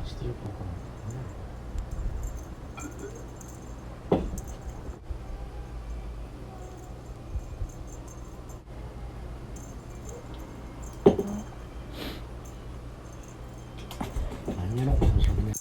してよくわからない。何やらかもしれない。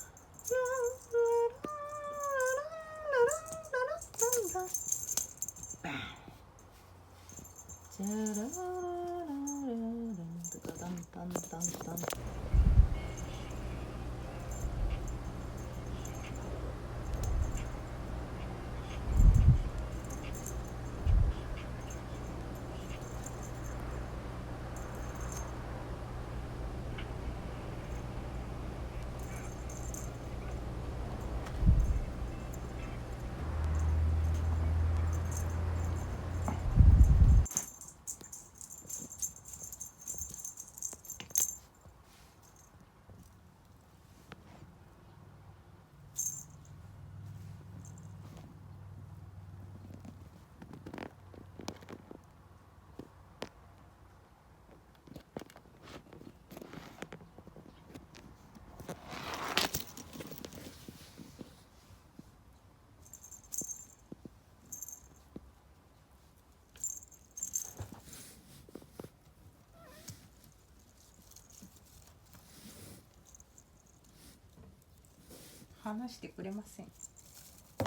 話してくれません。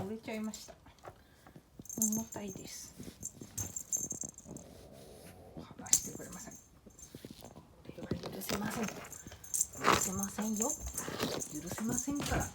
折れちゃいました。重たいです。話してくれません。これは許せません。許せませんよ。許せませんから。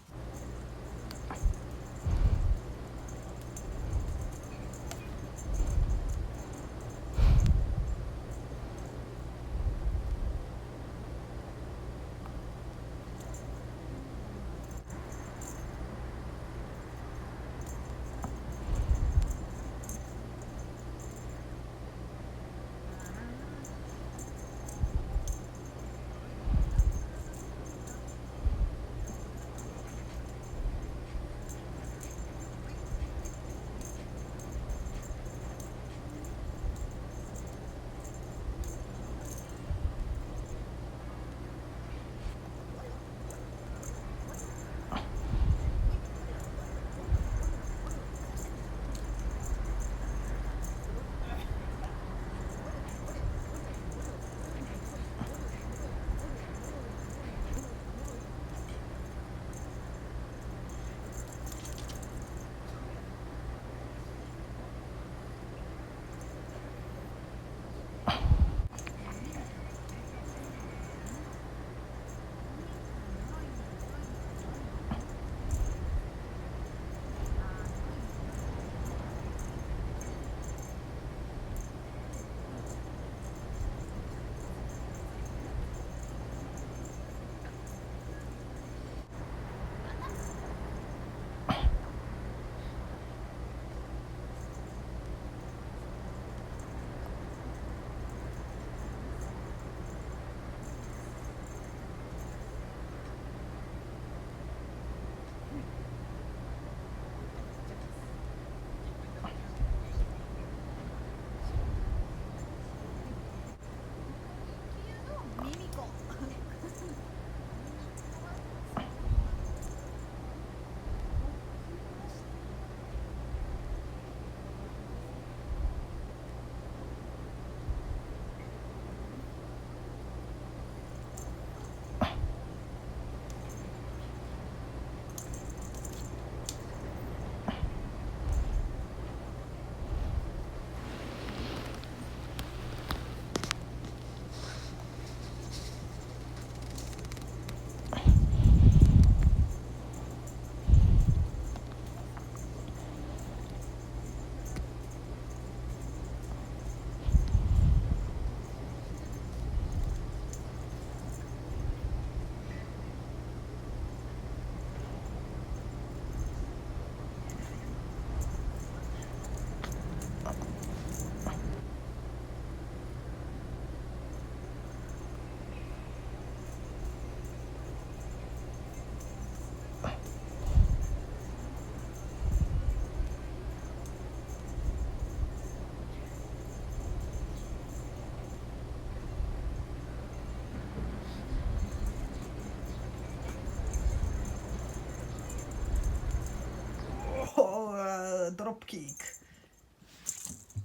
ップキック。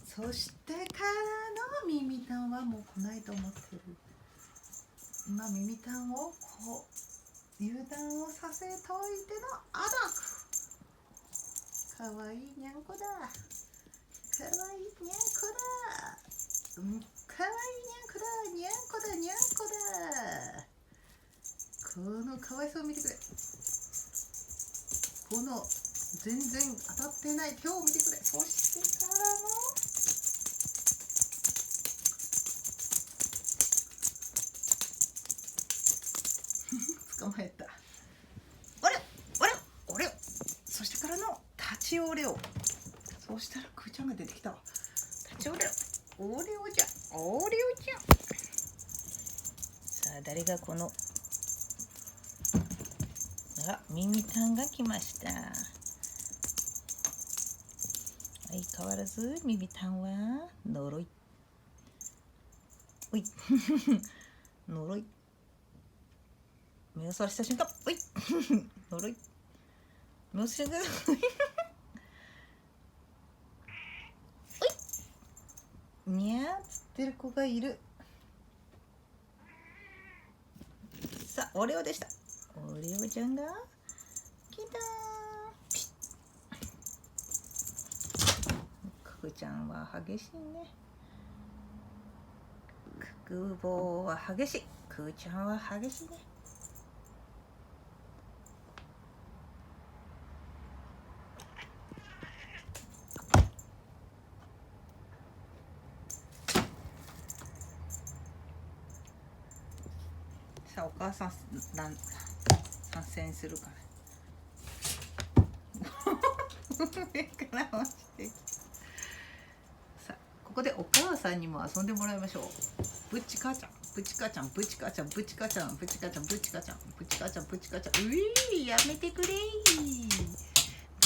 そしてからの耳たんはもう来ないと思ってる。今耳たんをこう油断をさせといてのアタック。かわいいにゃんこだ。かわいいにゃんこだ。かわいいにゃんこだ。にゃんこだにゃんこだ。このかわいさを見てくれ。この全然当たってない手を見てくれ。そしてからの捕まえた。おれおれおれ。そしてからの立ちオレオ。そうしたらくーちゃんが出てきたわ。立ちオレオ。オレオじゃオレオじゃ。さあ誰がこの耳たんが来ました。相変わらず耳たんは呪い。おい呪い。目をそらした瞬間、おい呪い。目をそらした瞬間おいにゃーっつってる子がいる。さあオレオでした。オレオちゃんが来たー。くーちゃんは激しいね。くくぼうは激しい。くーちゃんは激しいね。さあお母さん参戦するから上から落ちてきた。さあここでお母さんにも遊んでもらいましょう。ぶっち母ちゃんぶち母ちゃんぶち母ちゃんぶち母ちゃんぶち母ちゃんぶち母ちゃんぶち母ちゃんぶち母ちゃん。ういやめてくれー。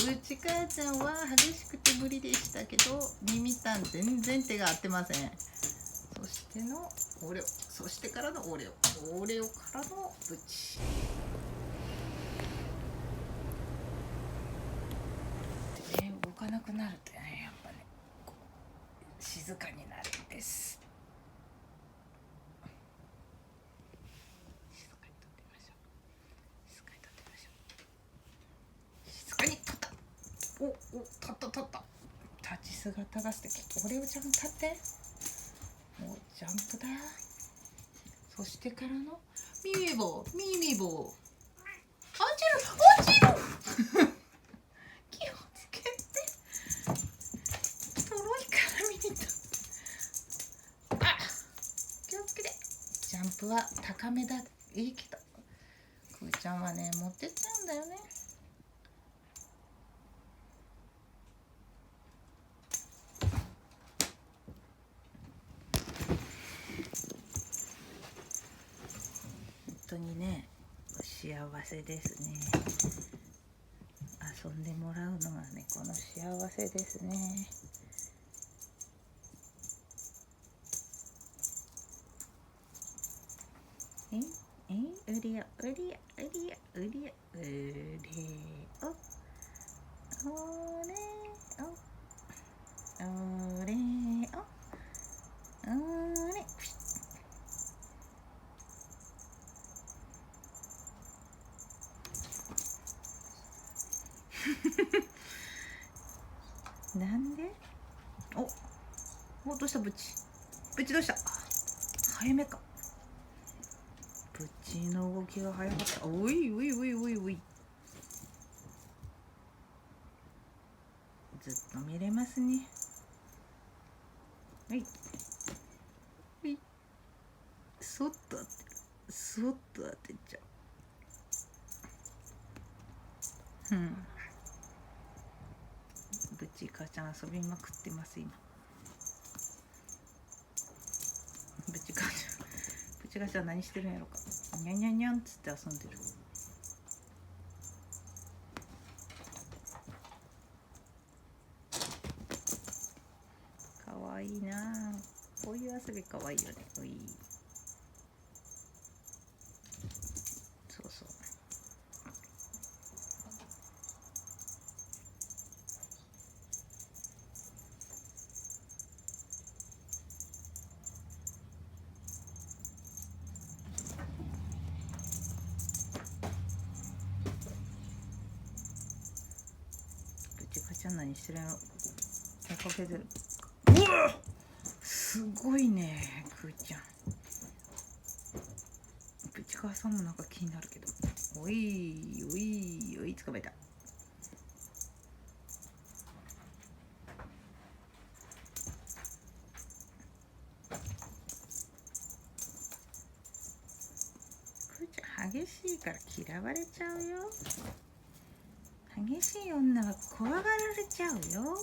ぶち母ちゃんは激しくて無理でしたけど耳たん全然手が合ってません。そしてのオレオ。そしてからのオレオ。オレオからのブチ。でね、動かなくなるとね、やっぱね、静かになるんです。静かにとってみましょう。静かにとってみましょう。静かにとった。立った。立ち姿が素敵。オレオちゃん立って。もうジャンプだ。そしてからの耳棒。落ちる気をつけて。とろいから見に行った。気をつけて。ジャンプは高めだ。いいけどくーちゃんはね持ってっちゃうんだよね。本当にね幸せですね。遊んでもらうのがねこの幸せですね。うりゃおなんでおどうしたブチどうした。早めか。ブチの動きが早かった。おいずっと見れますね。そっと当てちゃう。ブチ母ちゃん遊びまくってます今。ブチ母ちゃん何してるんやろか。にゃんにゃんにゃんっつって遊んでる。かわいいな。こういう遊びかわいいよね。そう何してるやろ。出かけてる。うわすごいねくーちゃん。ぶちかわさんもなんか気になるけど。おいおいおい、捕まえた。くーちゃん激しいから嫌われちゃうよ。激しい女は怖がられちゃうよ。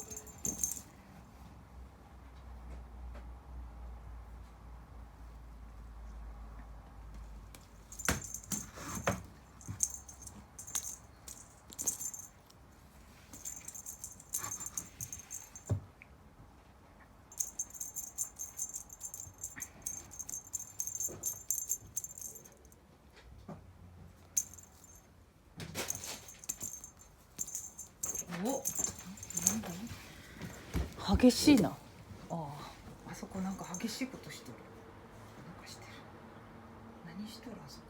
お、激しいな。あそこなんか激しいことしてる。なんかしてる。何しとるあそこ。